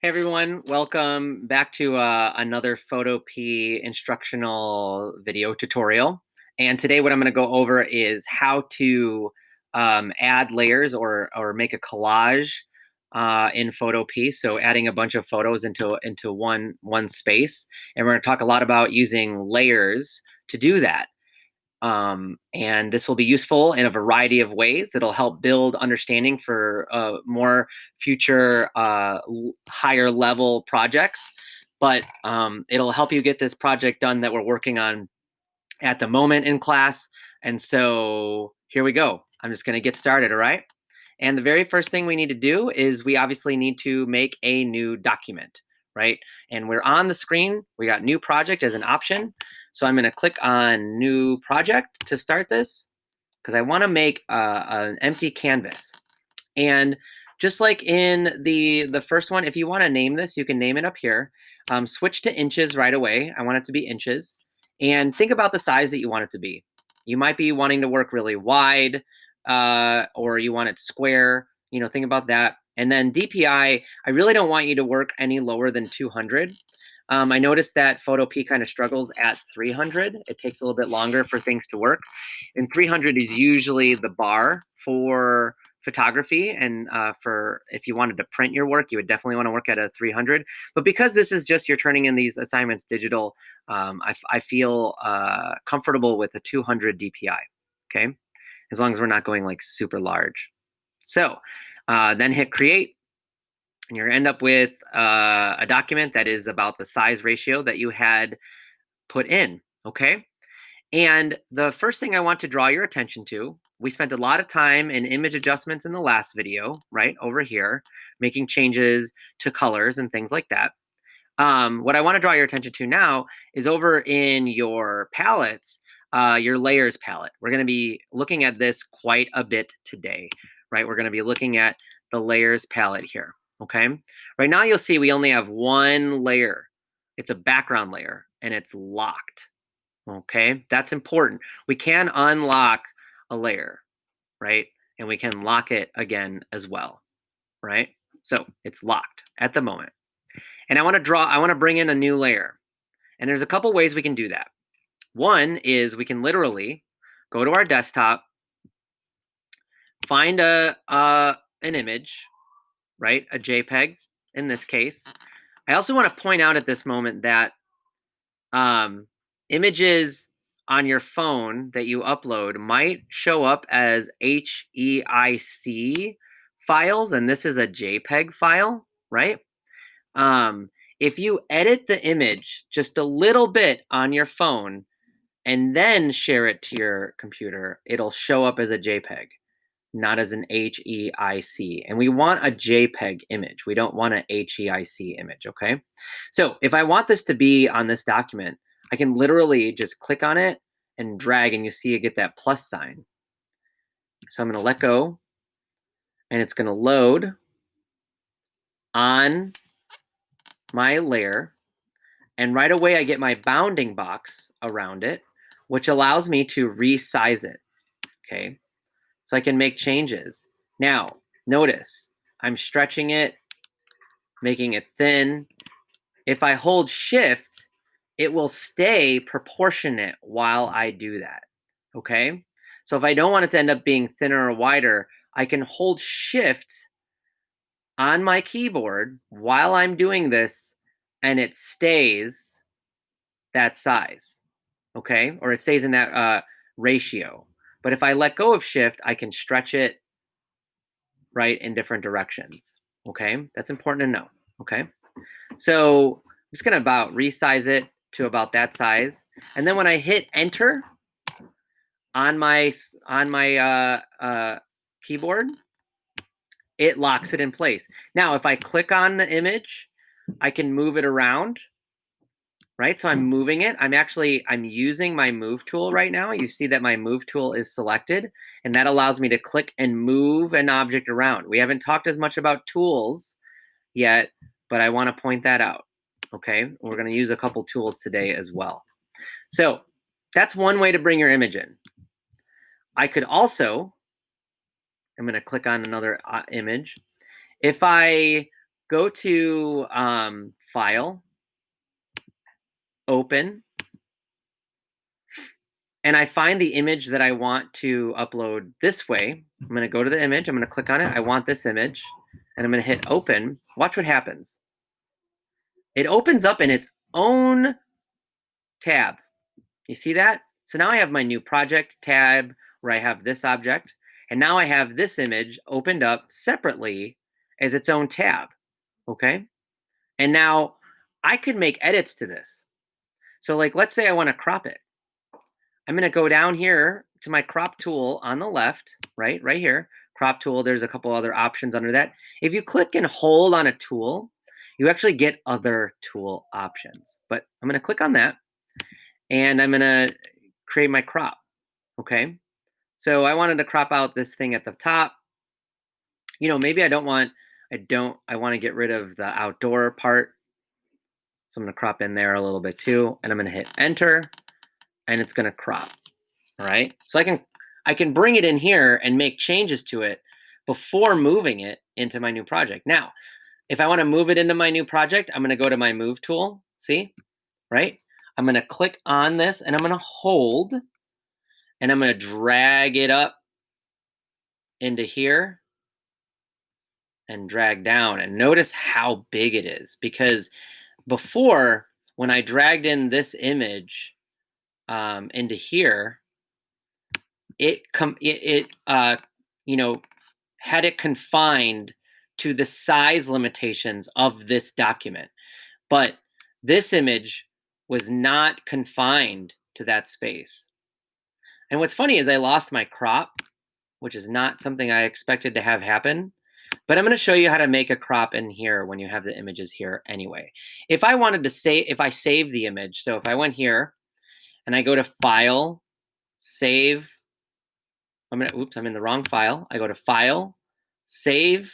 Hey everyone, welcome back to another Photopea instructional video tutorial. And today what I'm going to go over is how to add layers or make a collage in Photopea. So adding a bunch of photos into one space. And we're going to talk a lot about using layers to do that. And this will be useful in a variety of ways. It'll help build understanding for more future higher level projects, but it'll help you get this project done that we're working on at the moment in class. And so here we go. I'm just going to get started, all right? And the very first thing we need to do is we obviously need to make a new document, right? And we're on the screen. We got new project as an option. So I'm going to click on new project to start this because I want to make an empty canvas. And just like in the first one, if you want to name this, you can name it up here. Switch to inches right away. I want it to be inches. And think about the size that you want it to be. You might be wanting to work really wide, or you want it square. Think about that. And then DPI, I really don't want you to work any lower than 200. I noticed that Photopea kind of struggles at 300. It takes a little bit longer for things to work. And 300 is usually the bar for photography, and for if you wanted to print your work, you would definitely want to work at a 300. But because this is just you're turning in these assignments digital, I feel comfortable with a 200 DPI, okay? As long as we're not going like super large. So then hit create, and you're gonna end up with a document that is about the size ratio that you had put in, okay? And the first thing I want to draw your attention to, we spent a lot of time in image adjustments in the last video, right over here, making changes to colors and things like that. What I want to draw your attention to now is over in your palettes, your layers palette. We're going to be looking at this quite a bit today, right? We're going to be looking at the layers palette here, okay? Right now you'll see we only have one layer. It's a background layer and it's locked. Okay, that's important. We can unlock a layer, right? And we can lock it again as well, right? So it's locked at the moment. And I want to bring in a new layer. And there's a couple ways we can do that. One is we can literally go to our desktop, find an image, right? A JPEG in this case. I also want to point out at this moment that images on your phone that you upload might show up as HEIC files, and this is a JPEG file, right? If you edit the image just a little bit on your phone and then share it to your computer, it'll show up as a JPEG, not as an HEIC. And we want a JPEG image. We don't want an HEIC image, okay? So if I want this to be on this document, I can literally just click on it and drag, and you see you get that plus sign. So I'm going to let go, and it's going to load on my layer. And right away, I get my bounding box around it, which allows me to resize it, okay? So I can make changes. Now, notice, I'm stretching it, making it thin. If I hold shift, it will stay proportionate while I do that, okay? So if I don't want it to end up being thinner or wider, I can hold shift on my keyboard while I'm doing this, and it stays that size, okay? Or it stays in that ratio. But if I let go of shift, I can stretch it, right, in different directions, okay? That's important to know, okay? So I'm just gonna about resize it to about that size. And then when I hit enter on my keyboard, it locks it in place. Now, if I click on the image, I can move it around, right? So I'm moving it. I'm using my move tool right now. You see that my move tool is selected, and that allows me to click and move an object around. We haven't talked as much about tools yet, but I want to point that out, okay? We're going to use a couple tools today as well. So that's one way to bring your image in. I could also, I'm going to click on another image. If I go to File, Open, and I find the image that I want to upload this way. I'm going to go to the image. I'm going to click on it. I want this image, and I'm going to hit Open. Watch what happens. It opens up in its own tab. You see that? So now I have my new project tab where I have this object, and now I have this image opened up separately as its own tab, okay? And now I could make edits to this. So like, let's say I want to crop it. I'm going to go down here to my crop tool on the left, right here, crop tool. There's a couple other options under that. If you click and hold on a tool, you actually get other tool options. But I'm going to click on that, and I'm going to create my crop, okay? So I wanted to crop out this thing at the top. You know, maybe I want to get rid of the outdoor part. So I'm going to crop in there a little bit too, and I'm going to hit enter, and it's going to crop. All right. So I can bring it in here and make changes to it before moving it into my new project. Now, if I want to move it into my new project, I'm going to go to my move tool. See, right? I'm going to click on this, and I'm going to hold, and I'm going to drag it up into here and drag down. And notice how big it is, because before, when I dragged in this image into here, it had it confined to the size limitations of this document. But this image was not confined to that space. And what's funny is I lost my crop, which is not something I expected to have happen. But I'm going to show you how to make a crop in here when you have the images here anyway. If I wanted to save, if I save the image, so if I went here and I go to File, Save, I'm in the wrong file. I go to File, Save,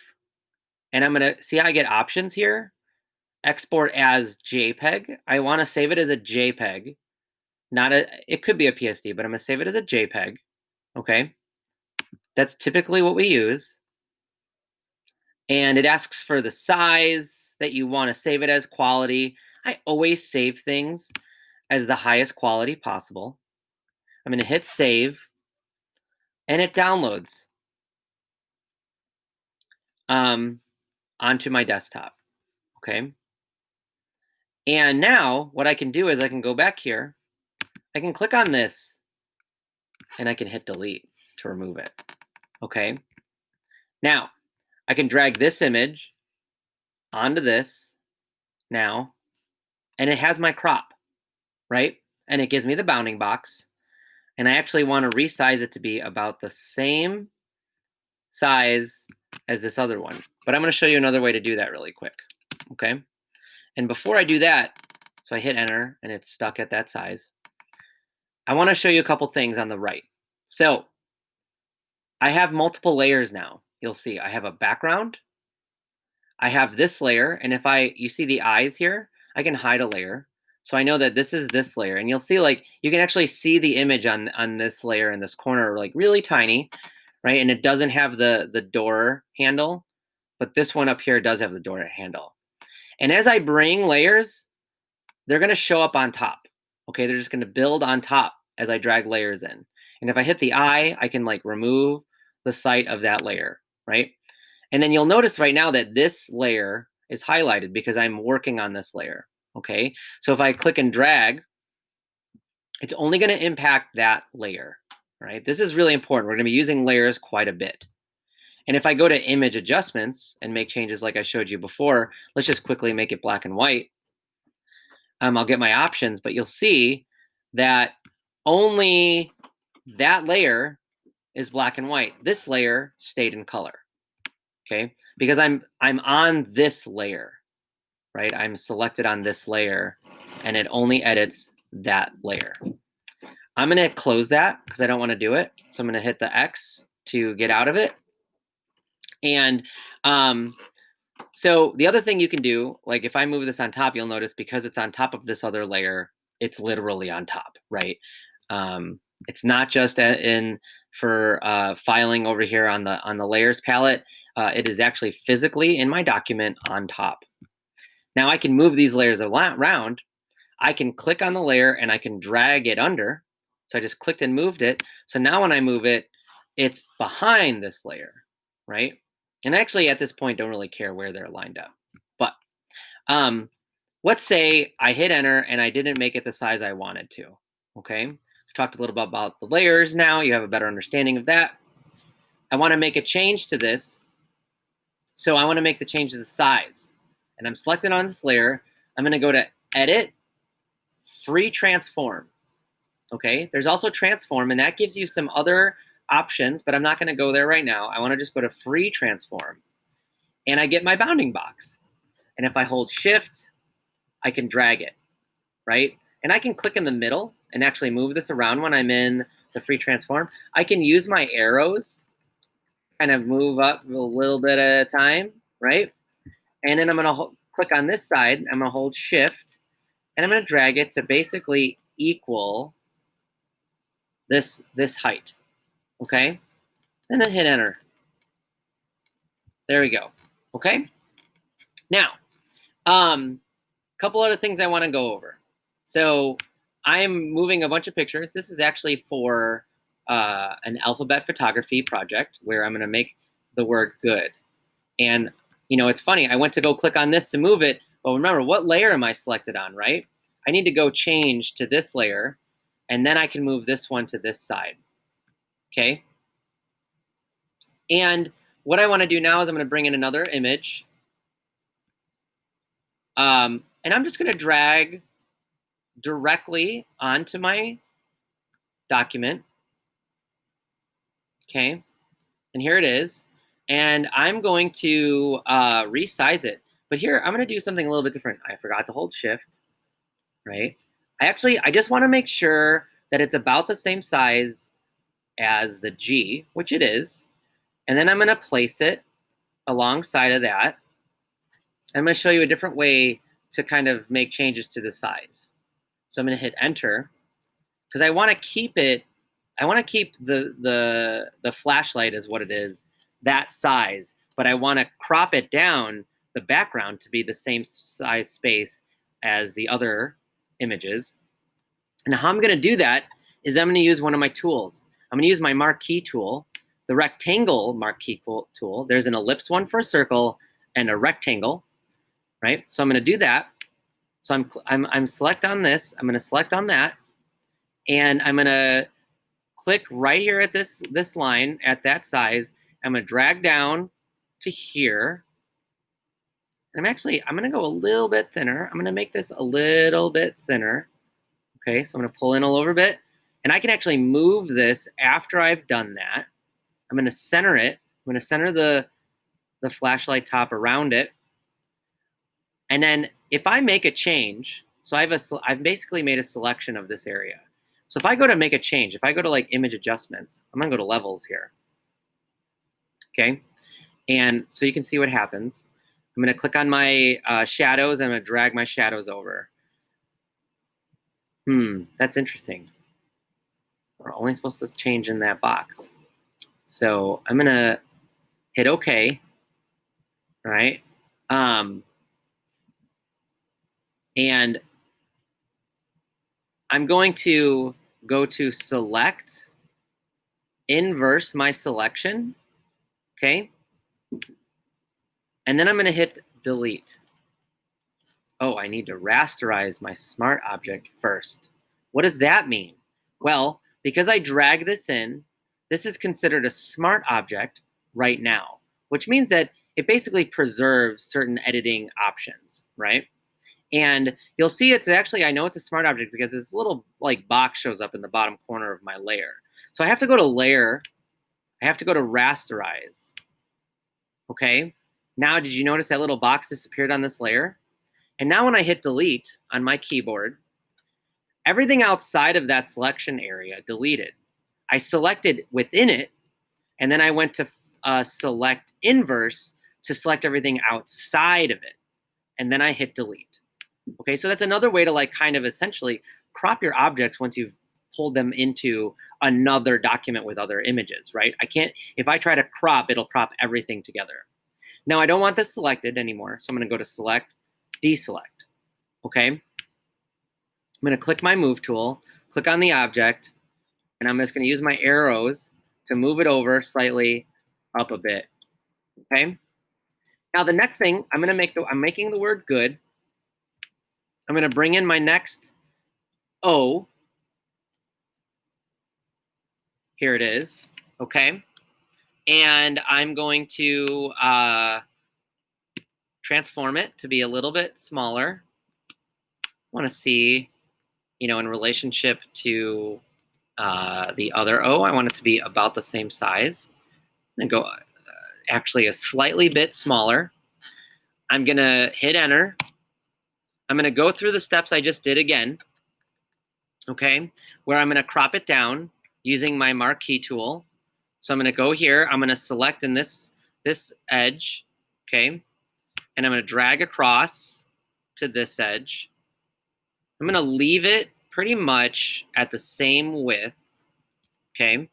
and I'm going to see how I get options here. Export as JPEG. I want to save it as a JPEG. It could be a PSD, but I'm going to save it as a JPEG. Okay. That's typically what we use. And it asks for the size that you want to save it as, quality. I always save things as the highest quality possible. I'm going to hit save, and it downloads onto my desktop. Okay. And now what I can do is I can go back here. I can click on this, and I can hit delete to remove it. Okay. Now I can drag this image onto this now, and it has my crop, right? And it gives me the bounding box. And I actually want to resize it to be about the same size as this other one. But I'm going to show you another way to do that really quick. Okay. And before I do that, so I hit enter, and it's stuck at that size. I want to show you a couple things on the right. So I have multiple layers now. You'll see I have a background. I have this layer, and if you see the eyes here, I can hide a layer. So I know that this is this layer, and you'll see like you can actually see the image on this layer in this corner, like really tiny, right? And it doesn't have the door handle, but this one up here does have the door handle. And as I bring layers, they're going to show up on top. Okay, they're just going to build on top as I drag layers in. And if I hit the eye, I can like remove the site of that layer, right? And then you'll notice right now that this layer is highlighted because I'm working on this layer, okay? So if I click and drag, it's only going to impact that layer, right? This is really important. We're going to be using layers quite a bit. And if I go to image adjustments and make changes like I showed you before, let's just quickly make it black and white. I'll get my options, but you'll see that only that layer is black and white. This layer stayed in color, okay? Because I'm on this layer, right? I'm selected on this layer, and it only edits that layer. I'm going to close that because I don't want to do it. So I'm going to hit the X to get out of it. And so the other thing you can do, like if I move this on top, you'll notice because it's on top of this other layer, it's literally on top, right? It's not just for filing over here on the layers palette. It is actually physically in my document on top. Now I can move these layers around. I can click on the layer and I can drag it under. So I just clicked and moved it. So now when I move it, it's behind this layer, right? And actually at this point, don't really care where they're lined up. But let's say I hit enter and I didn't make it the size I wanted to, okay? We've talked a little bit about the layers now. You have a better understanding of that. I wanna make a change to this. So I wanna make the change to the size. And I'm selected on this layer. I'm gonna go to Edit, Free Transform. Okay, there's also Transform, and that gives you some other options, but I'm not gonna go there right now. I wanna just go to Free Transform. And I get my bounding box. And if I hold Shift, I can drag it, right? And I can click in the middle and actually move this around when I'm in the Free Transform. I can use my arrows, kind of move up a little bit at a time, right? And then I'm gonna click on this side, I'm gonna hold Shift, and I'm gonna drag it to basically equal this height, okay? And then hit enter. There we go, okay? Now, couple other things I wanna go over. So I'm moving a bunch of pictures. This is actually for an alphabet photography project where I'm gonna make the word good. And you know, it's funny, I went to go click on this to move it, but remember, what layer am I selected on, right? I need to go change to this layer, and then I can move this one to this side, okay? And what I wanna do now is I'm gonna bring in another image. And I'm just gonna drag directly onto my document, okay? And here it is. And I'm going to resize it. But here, I'm gonna do something a little bit different. I forgot to hold Shift, right? I just wanna make sure that it's about the same size as the G, which it is. And then I'm gonna place it alongside of that. I'm gonna show you a different way to kind of make changes to the size. So I'm gonna hit enter, because I wanna keep it, I wanna keep the flashlight as what it is, that size, but I wanna crop it down, the background, to be the same size space as the other images. And how I'm gonna do that is I'm gonna use one of my tools. I'm gonna use my marquee tool, the rectangle marquee tool. There's an ellipse one for a circle and a rectangle, right? So I'm gonna do that. So I'm select on this, I'm gonna select on that, and I'm gonna click right here at this line at that size. I'm gonna drag down to here. And I'm gonna go a little bit thinner. I'm gonna make this a little bit thinner. Okay, so I'm gonna pull in a little bit. And I can actually move this after I've done that. I'm gonna center it. I'm gonna center the flashlight top around it. And then if I make a change, so I've basically made a selection of this area. So if I go to make a change, if I go to like image adjustments, I'm gonna go to levels here. Okay, and so you can see what happens. I'm gonna click on my shadows, and I'm gonna drag my shadows over. That's interesting. We're only supposed to change in that box. So I'm gonna hit OK, right? And I'm going to go to select, inverse my selection, okay? And then I'm gonna hit delete. Oh, I need to rasterize my smart object first. What does that mean? Well, because I drag this in, this is considered a smart object right now, which means that it basically preserves certain editing options, right? And you'll see it's actually, I know it's a smart object because this little like box shows up in the bottom corner of my layer. So I have to go to layer, I have to go to rasterize, okay? Now, did you notice that little box disappeared on this layer? And now when I hit delete on my keyboard, everything outside of that selection area deleted. I selected within it, and then I went to select inverse to select everything outside of it. And then I hit delete. Okay, so that's another way to like kind of essentially crop your objects once you've pull them into another document with other images, right? I can't, if I try to crop, it'll crop everything together. Now I don't want this selected anymore, so I'm going to go to select, deselect, okay? I'm going to click my move tool, click on the object, and I'm just going to use my arrows to move it over slightly up a bit, okay? Now the next thing, I'm making the word good. I'm going to bring in my next O. Here it is, okay? And I'm going to transform it to be a little bit smaller. I want to see, in relationship to the other O, I want it to be about the same size. And go actually a slightly bit smaller. I'm going to hit enter. I'm going to go through the steps I just did again, okay, where I'm going to crop it down using my marquee tool. So I'm going to go here. I'm going to select in this edge, okay, and I'm going to drag across to this edge. I'm going to leave it pretty much at the same width, okay,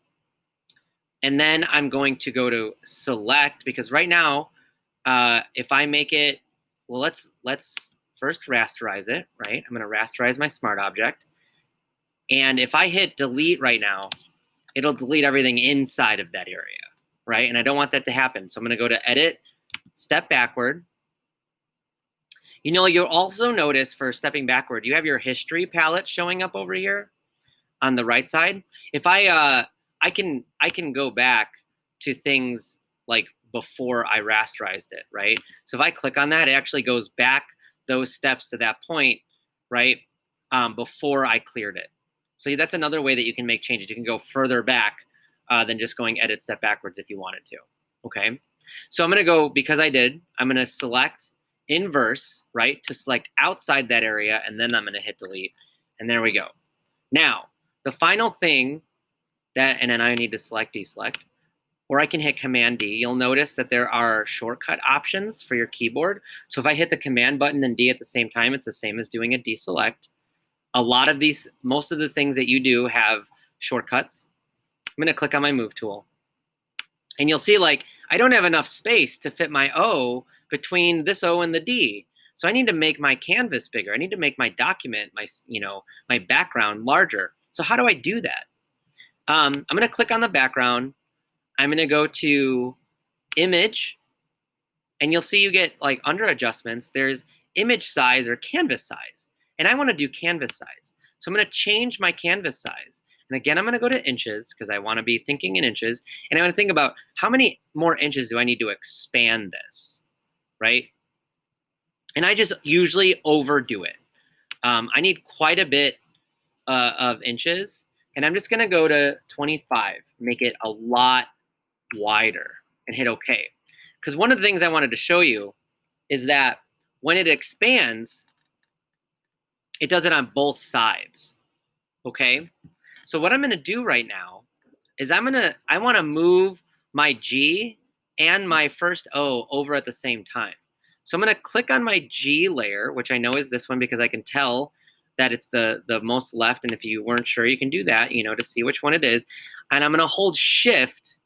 and then I'm going to go to select, because right now, if I make it, well, let's first rasterize it, right? I'm going to rasterize my smart object. And if I hit delete right now, it'll delete everything inside of that area, right? And I don't want that to happen. So I'm going to go to edit, step backward. You'll also notice for stepping backward, you have your history palette showing up over here on the right side. If I can go back to things like before I rasterized it, right? So if I click on that, it actually goes back those steps to that point, right? Before I cleared it. So that's another way that you can make changes. You can go further back than just going edit step backwards if you wanted to, okay? So I'm gonna go, because I'm gonna select inverse, right? To select outside that area, and then I'm gonna hit delete, and there we go. Now, the final thing and then I need to select, deselect, or I can hit Command D. You'll notice that there are shortcut options for your keyboard. So if I hit the Command button and D at the same time, it's the same as doing a deselect. Most of the things that you do have shortcuts. I'm gonna click on my move tool. And you'll see I don't have enough space to fit my O between this O and the D. So I need to make my canvas bigger. I need to make my document, my background larger. So how do I do that? I'm gonna click on the background. I'm gonna go to image, and you'll see you get under adjustments, there's image size or canvas size. And I wanna do canvas size. So I'm gonna change my canvas size. And again, I'm gonna go to inches because I wanna be thinking in inches. And I wanna think about how many more inches do I need to expand this, right? And I just usually overdo it. I need quite a bit of inches. And I'm just gonna go to 25, make it a lot wider, and hit OK. Because one of the things I wanted to show you is that when it expands, it does it on both sides, okay? So what I'm gonna do right now is I wanna move my G and my first O over at the same time. So I'm gonna click on my G layer, which I know is this one because I can tell that it's the most left, and if you weren't sure, you can do that, to see which one it is. And I'm gonna hold Shift,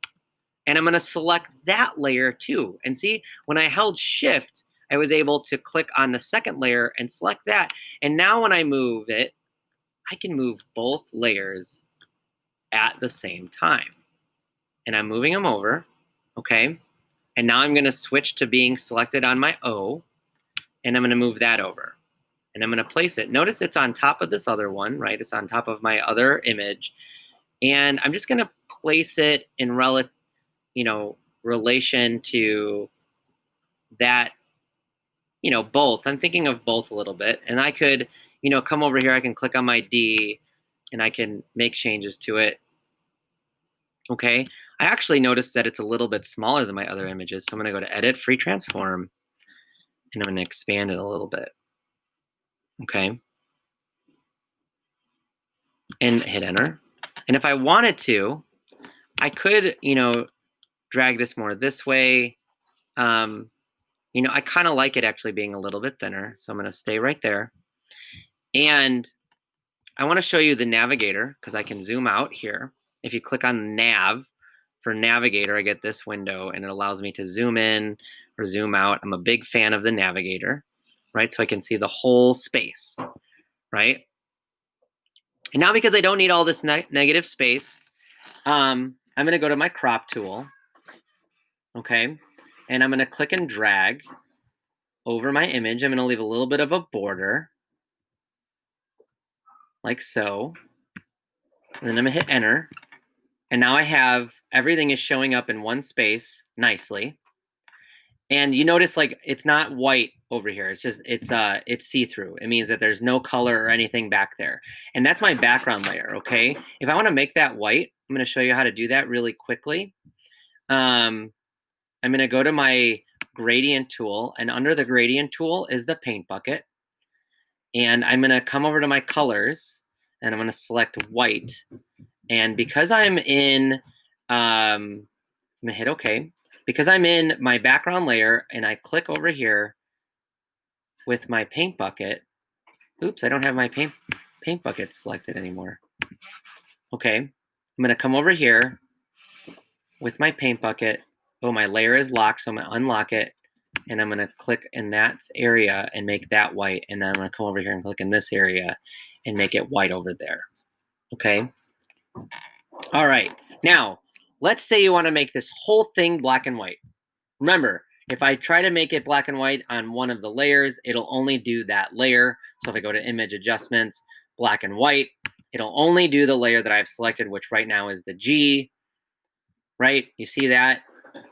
and I'm gonna select that layer too. And see, when I held Shift, I was able to click on the second layer and select that. And now when I move it, I can move both layers at the same time. And I'm moving them over, okay? And now I'm gonna switch to being selected on my O, and I'm gonna move that over. And I'm gonna place it. Notice it's on top of this other one, right? It's on top of my other image. And I'm just gonna place it in relation to that, both. I'm thinking of both a little bit. And I could, come over here, I can click on my D, and I can make changes to it. Okay, I actually noticed that it's a little bit smaller than my other images. So I'm gonna go to Edit, Free Transform, and I'm gonna expand it a little bit. Okay, and hit Enter. And if I wanted to, I could, drag this more this way. I kind of like it actually being a little bit thinner. So I'm gonna stay right there. And I want to show you the navigator because I can zoom out here. If you click on nav for navigator, I get this window and it allows me to zoom in or zoom out. I'm a big fan of the navigator, right? So I can see the whole space, right? And now because I don't need all this negative space, I'm going to go to my crop tool, okay? And I'm going to click and drag over my image. I'm going to leave a little bit of a border, like so. And then I'm going to hit enter. And now I have everything is showing up in one space nicely. And you notice like it's not white over here. It's just it's see-through. It means that there's no color or anything back there. And that's my background layer, okay? If I want to make that white, I'm going to show you how to do that really quickly. I'm going to go to my gradient tool, and under the gradient tool is the paint bucket. And I'm going to come over to my colors, and I'm going to select white. And because I'm in, I'm going to hit OK. Because I'm in my background layer and I click over here with my paint bucket. Oops, I don't have my paint bucket selected anymore. Okay, I'm going to come over here with my paint bucket. Oh, my layer is locked, so I'm going to unlock it. And I'm going to click in that area and make that white. And then I'm going to come over here and click in this area and make it white over there. Okay. All right. Now, let's say you want to make this whole thing black and white. Remember, if I try to make it black and white on one of the layers, it'll only do that layer. So if I go to image adjustments, black and white, it'll only do the layer that I've selected, which right now is the G, right? You see that?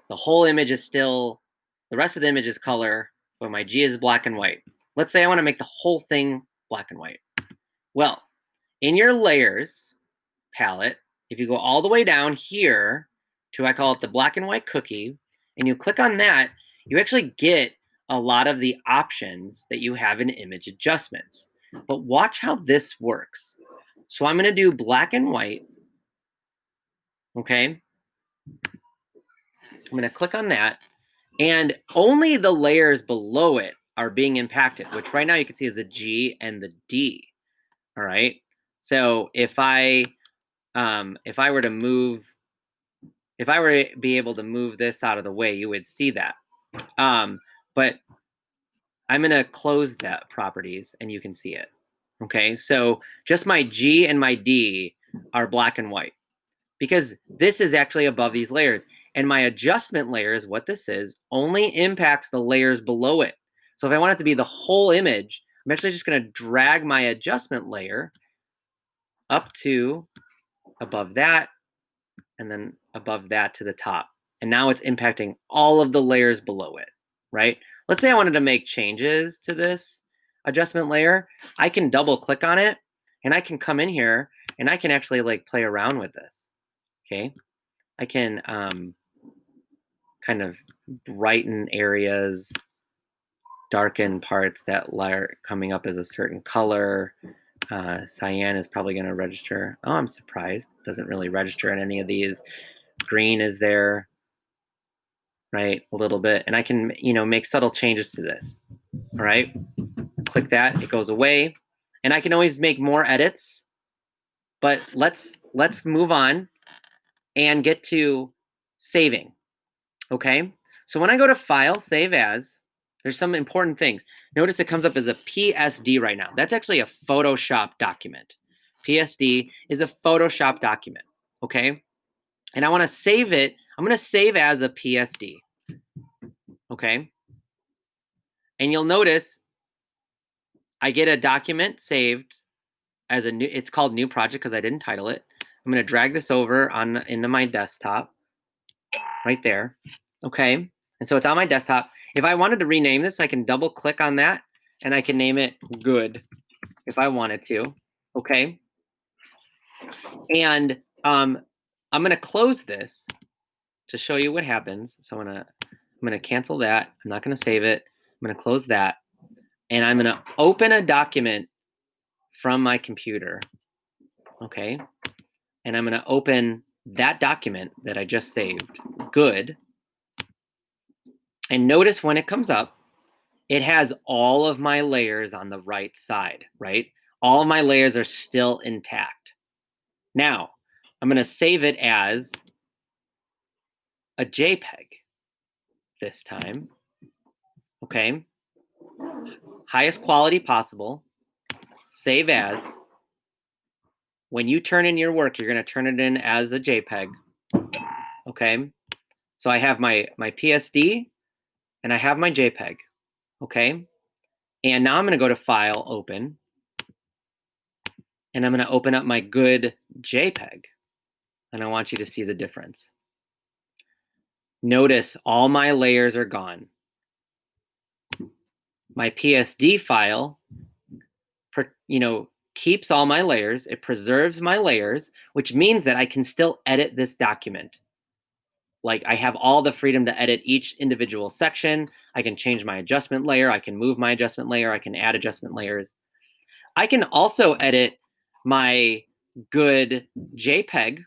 The whole image is still, the rest of the image is color, but my G is black and white. Let's say I want to make the whole thing black and white. Well, in your layers palette, if you go all the way down here to, I call it the black and white cookie, and you click on that, you actually get a lot of the options that you have in image adjustments. But watch how this works. So I'm going to do black and white. Okay. I'm going to click on that. And only the layers below it are being impacted, which right now you can see is the G and the D. All right. So if I were to move, if I were to be able to move this out of the way, you would see that. But I'm going to close that properties and you can see it. Okay, so just my G and my D are black and white because this is actually above these layers. And my adjustment layers, what this is, only impacts the layers below it. So if I want it to be the whole image, I'm actually just going to drag my adjustment layer up to above that and then above that to the top. And now it's impacting all of the layers below it, right? Let's say I wanted to make changes to this adjustment layer. I can double click on it and I can come in here and I can actually like play around with this, okay? I can kind of brighten areas, darken parts that are coming up as a certain color. Cyan is probably going to register. Oh, I'm surprised. It doesn't really register in any of these. Green is there, right? A little bit. And I can, make subtle changes to this. All right. Click that. It goes away. And I can always make more edits. But let's move on and get to saving. Okay. So when I go to File, Save As, there's some important things. Notice it comes up as a PSD right now. That's actually a Photoshop document. PSD is a Photoshop document. Okay. And I want to save it. I'm going to save as a PSD. Okay. And you'll notice I get a document saved as a new, it's called new project because I didn't title it. I'm going to drag this over into my desktop right there. Okay. And so it's on my desktop. If I wanted to rename this, I can double click on that and I can name it good if I wanted to. Okay. And I'm going to close this to show you what happens. So I'm going to cancel that. I'm not going to save it. I'm going to close that. And I'm going to open a document from my computer. Okay. And I'm going to open that document that I just saved, good. And notice when it comes up, it has all of my layers on the right side, right? All my layers are still intact. Now, I'm going to save it as a JPEG this time. Okay. Highest quality possible. Save as. When you turn in your work, you're going to turn it in as a JPEG. Okay. So I have my PSD and I have my JPEG. Okay. And now I'm going to go to File, Open. And I'm going to open up my good JPEG. And I want you to see the difference. Notice all my layers are gone. My PSD file, keeps all my layers. It preserves my layers, which means that I can still edit this document. Like I have all the freedom to edit each individual section. I can change my adjustment layer. I can move my adjustment layer. I can add adjustment layers. I can also edit my good JPEG,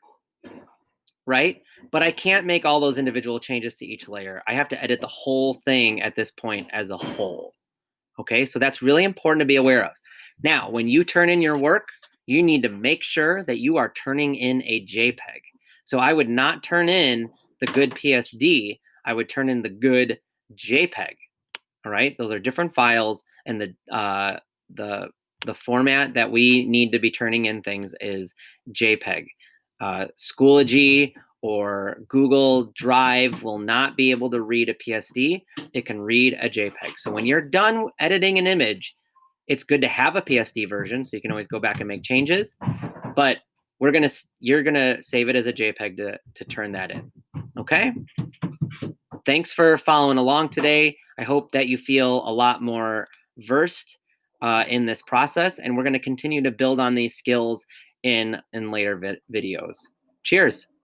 right? But I can't make all those individual changes to each layer. I have to edit the whole thing at this point as a whole. Okay, so that's really important to be aware of. Now, when you turn in your work, you need to make sure that you are turning in a JPEG. So I would not turn in the good PSD. I would turn in the good JPEG. All right, those are different files, and the format that we need to be turning in things is JPEG. Schoology or Google Drive will not be able to read a PSD. It can read a JPEG. So when you're done editing an image, it's good to have a PSD version so you can always go back and make changes. But you're gonna save it as a JPEG to turn that in. Okay. Thanks for following along today. I hope that you feel a lot more versed in this process, and we're going to continue to build on these skills in later videos. Cheers.